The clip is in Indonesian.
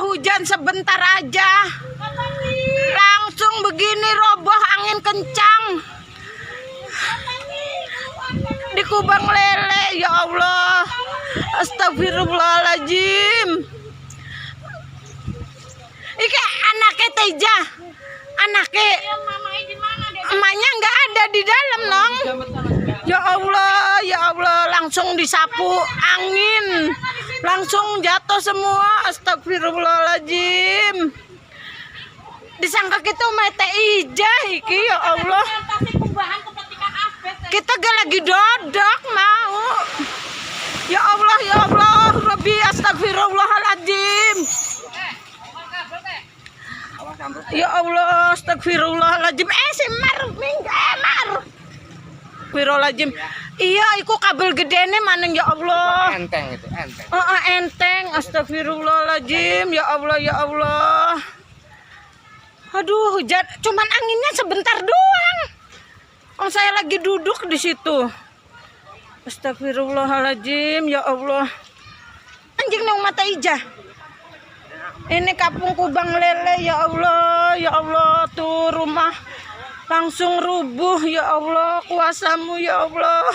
hujan sebentar aja langsung begini roboh angin kencang di Kubang Lele. Ya Allah, astagfirullahaladzim. Iki anaknya Teja, anaknya emaknya nggak ada di dalam nong. Ya Allah, langsung disapu angin, langsung jatuh semua. Astagfirullahaladzim. Disangka kita mete ija iki. Ya Allah, kita gak lagi dodok mau. Ya Allah, Rabbi, astagfirullahaladzim. Ya Allah, astagfirullahaladzim. Si Mar, Astagfirullahaladzim. Iya, iku kabel gedene maneng. Ya Allah. Enteng itu, enteng. Enteng. Astagfirullahaladzim. Ya Allah. Aduh, hujan. Cuman anginnya sebentar doang. Oh, saya lagi duduk di situ. Astagfirullahaladzim. Ya Allah. Anjing nang mata ija. Ini kampung Kubang Lele. Ya Allah, tuh rumah langsung rubuh. Ya Allah, kuasamu ya Allah.